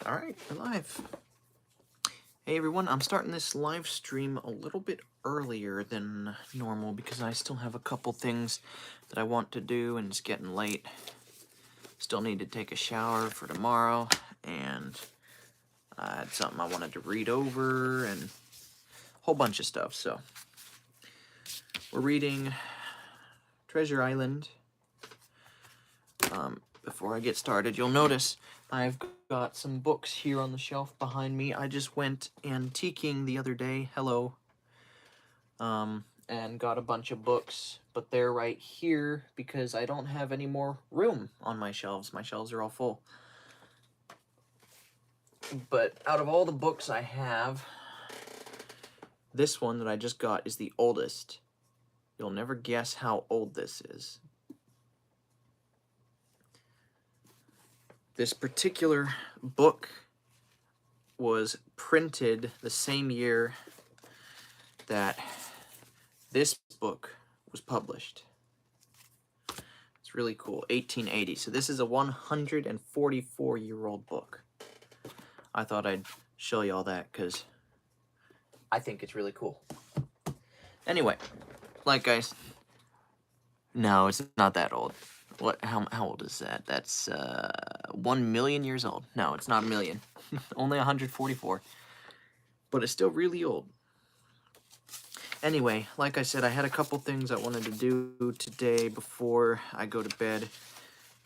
Alright, we're live. Hey everyone, I'm starting this live stream a little bit earlier than normal because I still have a couple things that I want to do and it's getting late. Still need to take a shower for tomorrow, and I had something I wanted to read over and a whole bunch of stuff. So we're reading Treasure Island. Before I get started, you'll notice I've got some books here on the shelf behind me. I just went antiquing the other day, and got a bunch of books, but they're right here because I don't have any more room on my shelves. My shelves are all full. But out of all the books I have, this one that I just got is the oldest. You'll never guess how old this is. This particular book was printed the same year that this book was published. It's really cool, 1880. So this is a 144-year-old book. I thought I'd show you all that because I think it's really cool. Anyway, like guys, no, it's not that old. What? How old is that? That's 1 million years old. No, it's not a million. Only 144. But it's still really old. Anyway, like I said, I had a couple things I wanted to do today before I go to bed.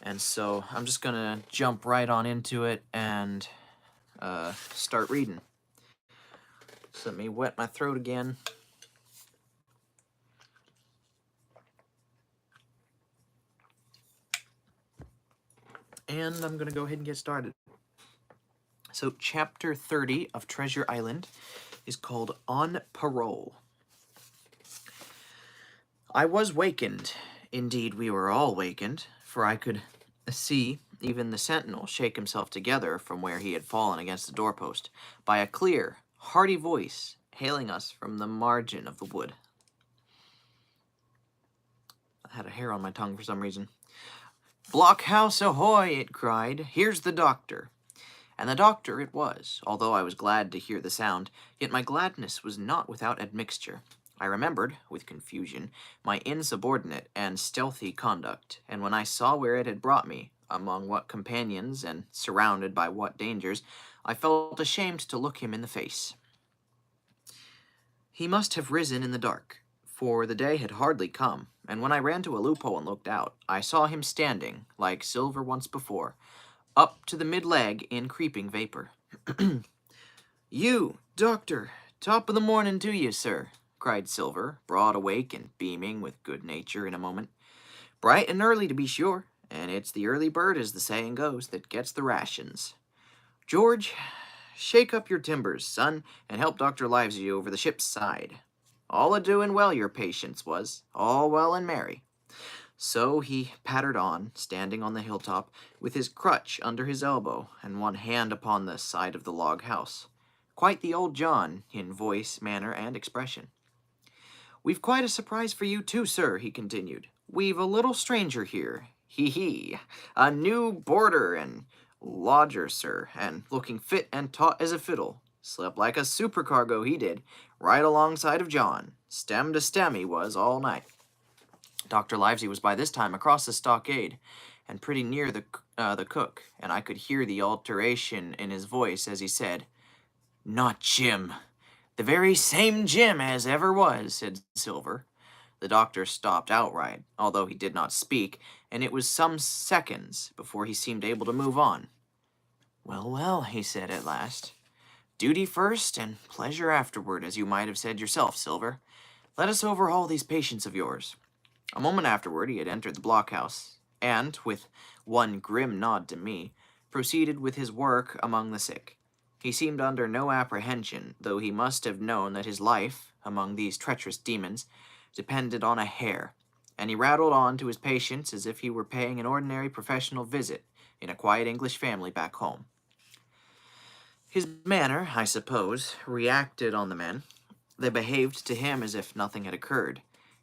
And so I'm just going to jump right on into it and start reading. So let me wet my throat again. And I'm going to go ahead and get started. So chapter 30 of Treasure Island is called On Parole. I was wakened. Indeed, we were all wakened, for I could see even the sentinel shake himself together from where he had fallen against the doorpost, by a clear, hearty voice hailing us from the margin of the wood. I had a hair on my tongue for some reason. "Blockhouse ahoy!" it cried. "Here's the doctor." And the doctor it was, although I was glad to hear the sound, yet my gladness was not without admixture. I remembered, with confusion, my insubordinate and stealthy conduct, and when I saw where it had brought me, among what companions, and surrounded by what dangers, I felt ashamed to look him in the face. He must have risen in the dark, for the day had hardly come, and when I ran to a loophole and looked out, I saw him standing, like Silver once before, up to the mid-leg in creeping vapor. "You, doctor, top of the morning to you, sir," cried Silver, broad awake and beaming with good nature in a moment. "Bright and early, to be sure, and it's the early bird, as the saying goes, that gets the rations. George, shake up your timbers, son, and help Dr. Livesey over the ship's side. All a-doing well your patience was, all well and merry." So he pattered on, standing on the hilltop, with his crutch under his elbow and one hand upon the side of the log house. Quite the old John in voice, manner, and expression. "We've quite a surprise for you too, sir," he continued. "We've a little stranger here. He, a new boarder and lodger, sir, and looking fit and taut as a fiddle. Slept like a supercargo, he did, right alongside of John. Stem to stem he was all night." Dr. Livesey was by this time across the stockade, and pretty near the cook, and I could hear the alteration in his voice as he said, "Not Jim. The very same Jim as ever was," said Silver. The doctor stopped outright, although he did not speak, and it was some seconds before he seemed able to move on. "Well, well," he said at last. "Duty first and pleasure afterward, as you might have said yourself, Silver. Let us overhaul these patients of yours." A moment afterward he had entered the blockhouse, and, with one grim nod to me, proceeded with his work among the sick. He seemed under no apprehension, though he must have known that his life, among these treacherous demons, depended on a hair, and he rattled on to his patients as if he were paying an ordinary professional visit in a quiet English family back home. His manner, I suppose, reacted on the men. They behaved to him as if nothing had occurred,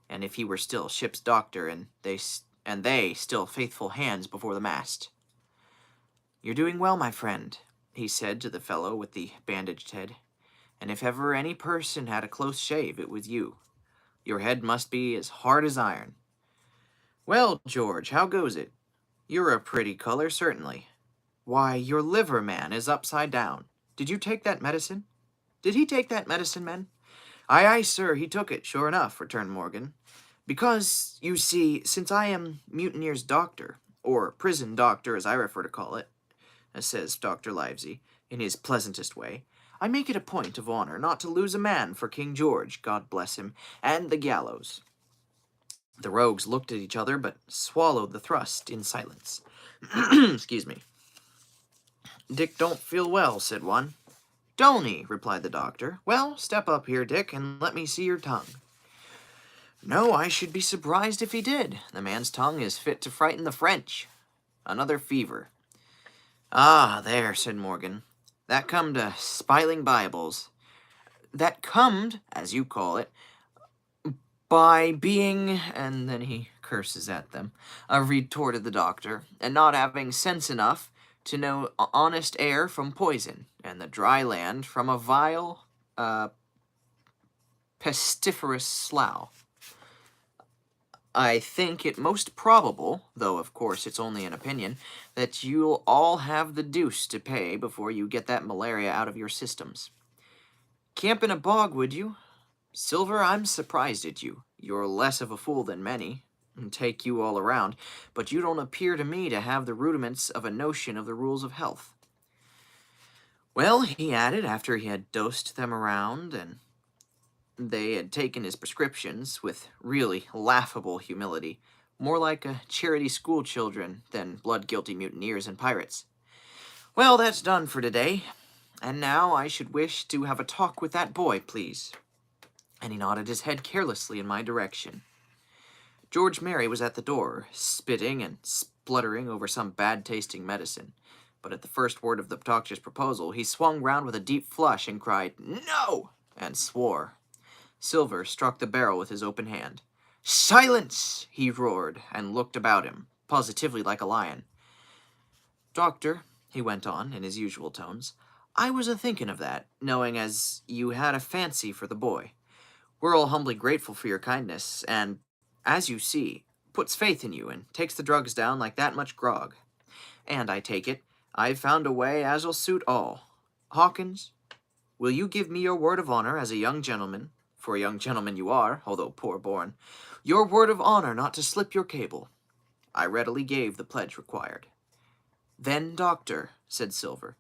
and if he were still ship's doctor, and they still faithful hands before the mast. "You're doing well, my friend. he said to the fellow with the bandaged head. "And if ever any person had a close shave, it was you. Your head must be as hard as iron. Well, George, how goes it? You're a pretty color, certainly. Why, your liver, man, is upside down. Did you take that medicine? Did he take that medicine, men?" "Aye, aye, sir, he took it, sure enough," returned Morgan. "Because, you see, since I am Mutineer's doctor, or prison doctor as I prefer to call it, says Dr. Livesey, in his pleasantest way, I make it a point of honor not to lose a man for King George, God bless him, and the gallows." The rogues looked at each other, but swallowed the thrust in silence. Excuse me. "Dick don't feel well," said one. "Don't he?" replied the doctor. "Well, step up here, Dick, and let me see your tongue." "No, I should be surprised if he did. The man's tongue is fit to frighten the French. Another fever." "Ah, there," said Morgan. "That come to spiling Bibles. That comed, as you call it, by being," and then he curses at them, retorted the doctor, "and not having sense enough to know honest air from poison, and the dry land from a vile, pestiferous slough. I think it most probable, though of course it's only an opinion, that you'll all have the deuce to pay before you get that malaria out of your systems. Camp in a bog, would you? Silver, I'm surprised at you. You're less of a fool than many, and take you all around, but you don't appear to me to have the rudiments of a notion of the rules of health." "Well," he added, after he had dosed them around, and they had taken his prescriptions with really laughable humility, more like a charity school children than blood-guilty mutineers and pirates. "Well, that's done for today. And now I should wish to have a talk with that boy, please." And he nodded his head carelessly in my direction. George Merry was at the door, spitting and spluttering over some bad-tasting medicine. But at the first word of the doctor's proposal, he swung round with a deep flush and cried, "No!" and swore. Silver struck the barrel with his open hand. "Silence!" he roared, and looked about him, positively like a lion. "Doctor," he went on, in his usual tones, "I was a-thinking of that, knowing as you had a fancy for the boy. We're all humbly grateful for your kindness, and, as you see, puts faith in you, and takes the drugs down like that much grog. And, I take it, I've found a way as'll suit all. Hawkins, will you give me your word of honor as a young gentleman, for a young gentleman you are, although poor-born, your word of honor not to slip your cable?" I readily gave the pledge required. "Then, doctor," said Silver,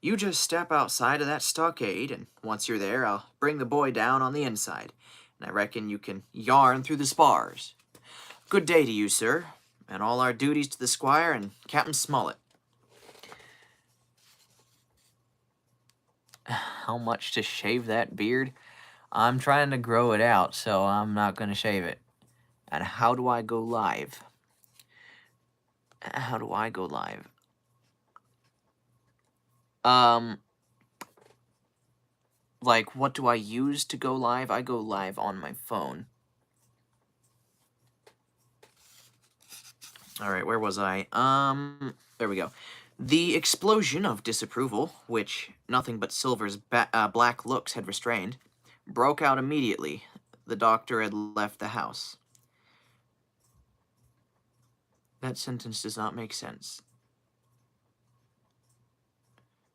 "you just step outside of that stockade, and once you're there, I'll bring the boy down on the inside, and I reckon you can yarn through the spars. Good day to you, sir, and all our duties to the squire and Captain Smollett." How much to shave that beard? I'm trying to grow it out, so I'm not going to shave it. And how do I go live? How do I go live? Like, what do I use to go live? I go live on my phone. Alright, where was I? There we go. The explosion of disapproval, which nothing but Silver's black looks had restrained, broke out immediately. The doctor had left the house. That sentence does not make sense.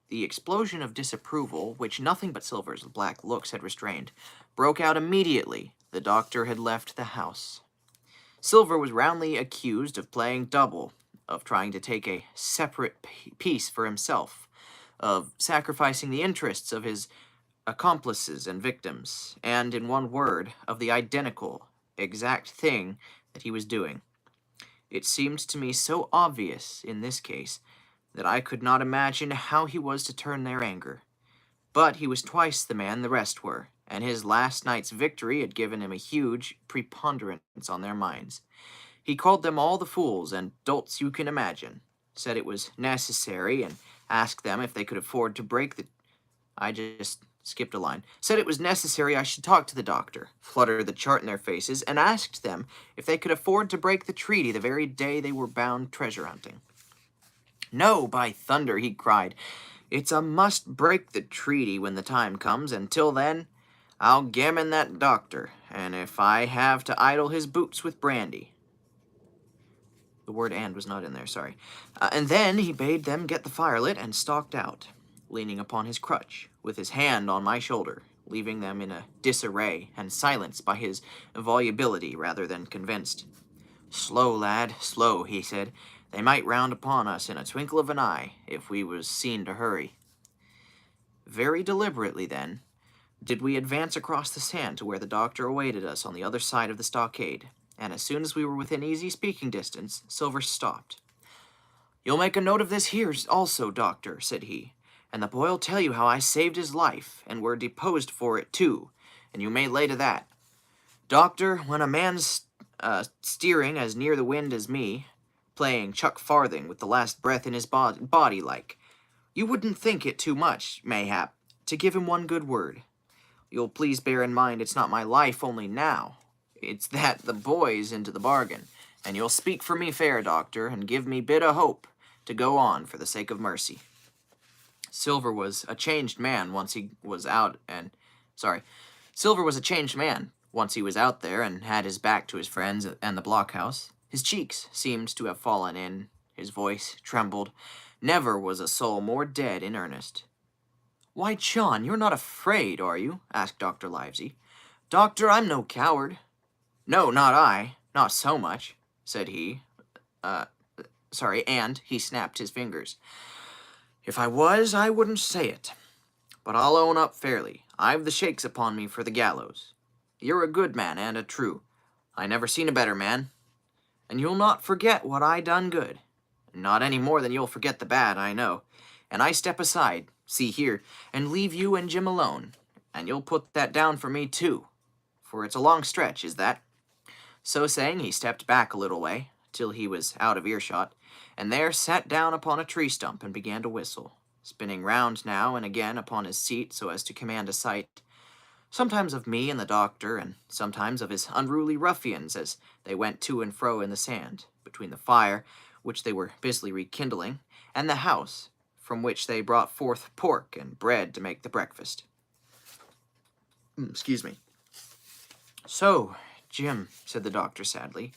The explosion of disapproval, which nothing but Silver's black looks had restrained, broke out immediately. The doctor had left the house. Silver was roundly accused of playing double, of trying to take a separate piece for himself, of sacrificing the interests of his accomplices and victims, and, in one word, of the identical, exact thing that he was doing. It seemed to me so obvious, in this case, that I could not imagine how he was to turn their anger. But he was twice the man the rest were, and his last night's victory had given him a huge preponderance on their minds. He called them all the fools and dolts you can imagine, said it was necessary, and asked them if they could afford to break the... I just skipped a line. Said it was necessary I should talk to the doctor, fluttered the chart in their faces, and asked them if they could afford to break the treaty the very day they were bound treasure hunting. "No, by thunder," he cried. It's a must break the treaty when the time comes, and till then, I'll gammon that doctor, and if I have to idle his boots with brandy. The word and was not in there, sorry. And then he bade them get the fire lit and stalked out, leaning upon his crutch, with his hand on my shoulder, leaving them in a disarray and silenced by his volubility rather than convinced. Slow, lad, slow, he said. They might round upon us in a twinkle of an eye, if we was seen to hurry. Very deliberately, then, did we advance across the sand to where the doctor awaited us on the other side of the stockade, and as soon as we were within easy speaking distance, Silver stopped. "You'll make a note of this here also, doctor," said he, "and the boy'll tell you how I saved his life, and were deposed for it too, and you may lay to that. Doctor, when a man's steering as near the wind as me, playing chuck farthing with the last breath in his body like, you wouldn't think it too much, mayhap, to give him one good word. You'll please bear in mind it's not my life only now. It's that the boy's into the bargain, and you'll speak for me fair, doctor, and give me bit o' hope to go on for the sake of mercy." Silver was a changed man once he was out there and had his back to his friends and the blockhouse. His cheeks seemed to have fallen in, his voice trembled. Never was a soul more dead in earnest. "Why, John, you're not afraid, are you?" asked Dr. Livesey. "Doctor, I'm no coward." "No, not I. Not so much," said he. And he snapped his fingers. "If I was, I wouldn't say it. But I'll own up fairly. I've the shakes upon me for the gallows. You're a good man and a true. I never seen a better man. And you'll not forget what I done good. Not any more than you'll forget the bad, I know. And I step aside, see here, and leave you and Jim alone. And you'll put that down for me too. For it's a long stretch, is that?" So saying, he stepped back a little way, till he was out of earshot, and there sat down upon a tree stump and began to whistle, spinning round now and again upon his seat so as to command a sight, sometimes of me and the doctor, and sometimes of his unruly ruffians as they went to and fro in the sand, between the fire, which they were busily rekindling, and the house, from which they brought forth pork and bread to make the breakfast. Excuse me. "So, Jim," said the doctor sadly,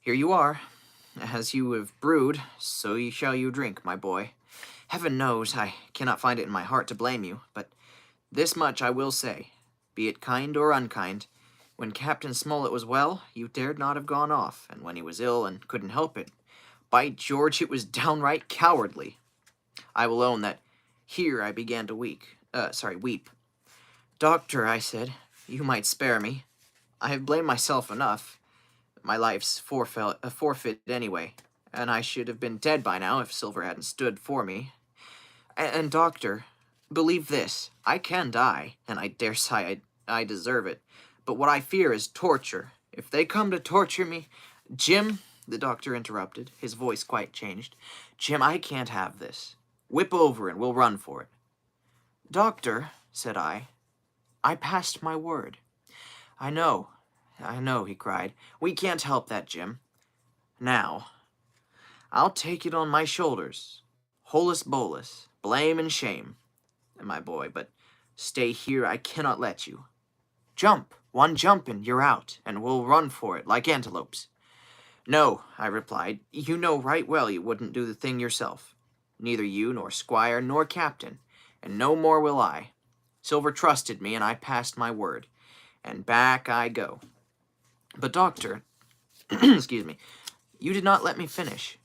"here you are. As you have brewed, so shall you drink, my boy. Heaven knows I cannot find it in my heart to blame you, but this much I will say, be it kind or unkind, when Captain Smollett was well, you dared not have gone off, and when he was ill and couldn't help it, by George, it was downright cowardly. I will own that here I began to weep. Doctor, I said, you might spare me. I have blamed myself enough. My life's forfeit anyway, and I should have been dead by now if Silver hadn't stood for me. And doctor, believe this, I can die, and I dare say I deserve it, but what I fear is torture. If they come to torture me— Jim, the doctor interrupted, his voice quite changed. Jim, I can't have this. Whip over and we'll run for it. Doctor, said I passed my word. I know, he cried. We can't help that, Jim. Now, I'll take it on my shoulders, holus bolus, blame and shame, my boy, but stay here I cannot let you. Jump, one jump and you're out, and we'll run for it like antelopes. No, I replied, you know right well you wouldn't do the thing yourself. Neither you nor squire nor captain, and no more will I. Silver trusted me, and I passed my word, and back I go. But doctor, excuse me, you did not let me finish.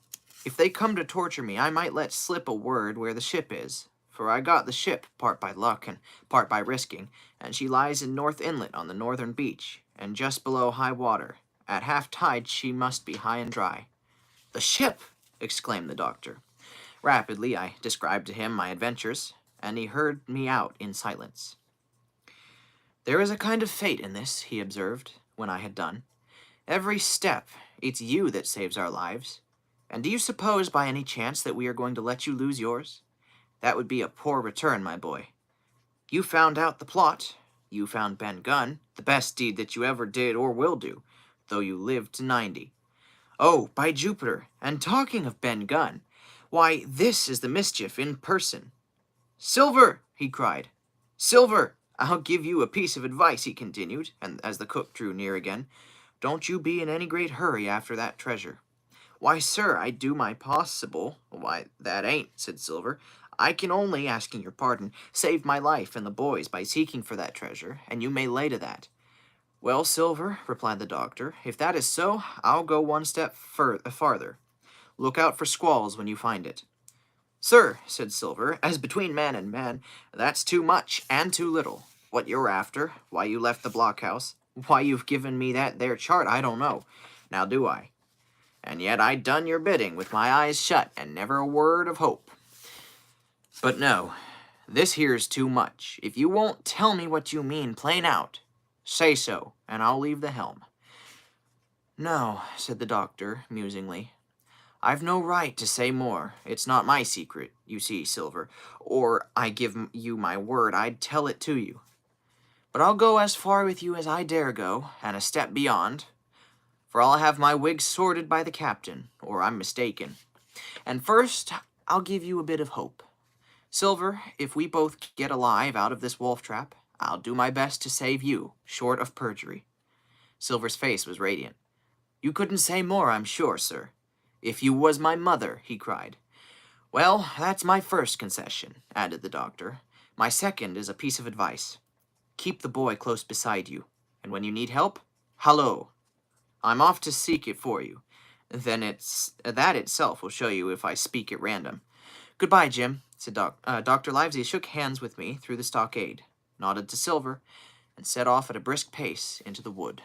If they come to torture me, I might let slip a word where the ship is, for I got the ship part by luck and part by risking, and she lies in North Inlet on the northern beach, and just below high water. At half tide she must be high and dry. The ship! Exclaimed the doctor. Rapidly I described to him my adventures, and he heard me out in silence. There is a kind of fate in this, he observed, when I had done. Every step, it's you that saves our lives. And do you suppose by any chance that we are going to let you lose yours? That would be a poor return, my boy. You found out the plot. You found Ben Gunn, the best deed that you ever did or will do, though you lived to 90. Oh, by Jupiter, and talking of Ben Gunn, why, this is the mischief in person. "Silver!" he cried. "Silver! I'll give you a piece of advice," he continued, and as the cook drew near again. "Don't you be in any great hurry after that treasure." "Why, sir, I do my possible." "Why, that ain't," said Silver. "I can only, asking your pardon, save my life and the boys by seeking for that treasure, and you may lay to that." "Well, Silver," replied the doctor, "if that is so, I'll go one step farther. Look out for squalls when you find it." "Sir," said Silver, "as between man and man, that's too much and too little. What you're after, why you left the blockhouse, why you've given me that there chart, I don't know. Now do I? And yet I done your bidding with my eyes shut and never a word of hope. But no, this here's too much. If you won't tell me what you mean plain out, say so, and I'll leave the helm." "No," said the doctor, musingly. "I've no right to say more. It's not my secret, you see, Silver, or I give you my word I'd tell it to you. But I'll go as far with you as I dare go, and a step beyond, for I'll have my wig sorted by the captain, or I'm mistaken. And first, I'll give you a bit of hope. Silver, if we both get alive out of this wolf trap, I'll do my best to save you, short of perjury." Silver's face was radiant. "You couldn't say more, I'm sure, sir. If you was my mother," he cried. "Well, that's my first concession," added the doctor. "My second is a piece of advice. Keep the boy close beside you, and when you need help, hallo! I'm off to seek it for you. Then that itself will show you if I speak at random. Goodbye, Jim," said Dr. Livesey shook hands with me through the stockade, nodded to Silver, and set off at a brisk pace into the wood.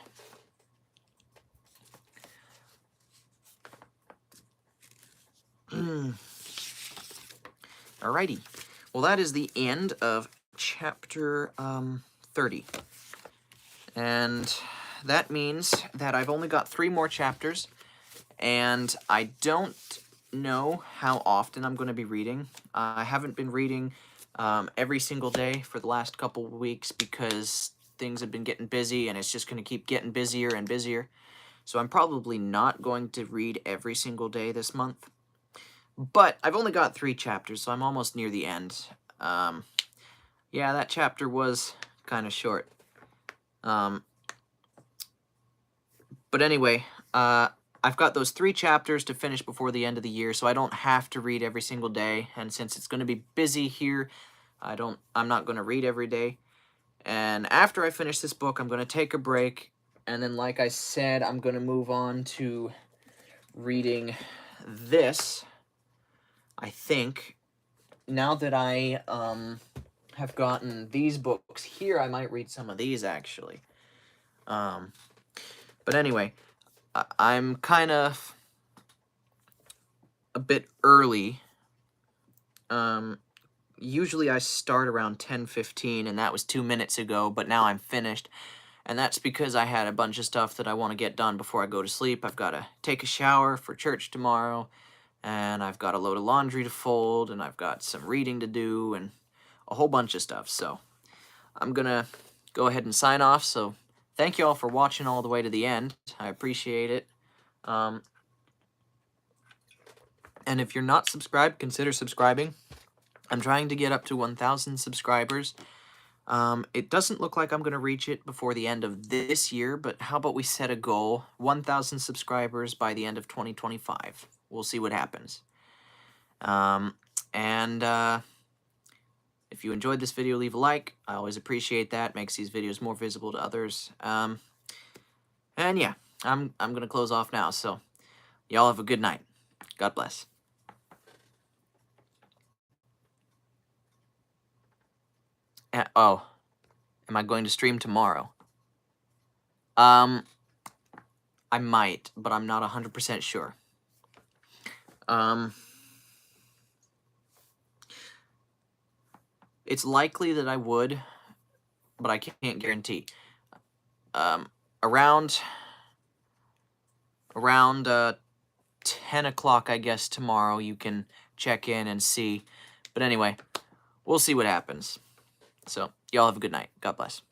Alrighty. Well, that is the end of chapter 30. And that means that I've only got 3 more chapters, and I don't know how often I'm going to be reading. I haven't been reading every single day for the last couple of weeks because things have been getting busy, and it's just going to keep getting busier and busier. So I'm probably not going to read every single day this month. But I've only got 3 chapters, so I'm almost near the end. Yeah, that chapter was kind of short. But anyway, I've got those 3 chapters to finish before the end of the year, so I don't have to read every single day. And since it's going to be busy here, I'm not going to read every day. And after I finish this book, I'm going to take a break. And then, like I said, I'm going to move on to reading this. I think now that I have gotten these books here, I might read some of these actually. But anyway, I'm kind of a bit early. Usually I start around 10:15, and that was 2 minutes ago, but now I'm finished. And that's because I had a bunch of stuff that I want to get done before I go to sleep. I've got to take a shower for church tomorrow, and I've got a load of laundry to fold, and I've got some reading to do, and a whole bunch of stuff. So I'm going to go ahead and sign off. So thank you all for watching all the way to the end. I appreciate it. And if you're not subscribed, consider subscribing. I'm trying to get up to 1,000 subscribers. It doesn't look like I'm going to reach it before the end of this year, but how about we set a goal, 1,000 subscribers by the end of 2025. We'll see what happens. If you enjoyed this video, leave a like. I always appreciate that. Makes these videos more visible to others. And yeah, I'm going to close off now, so y'all have a good night. God bless. Oh, am I going to stream tomorrow? I might, but I'm not 100% sure. It's likely that I would, but I can't guarantee. Around 10 o'clock, I guess, tomorrow, you can check in and see. But anyway, we'll see what happens. So, y'all have a good night. God bless.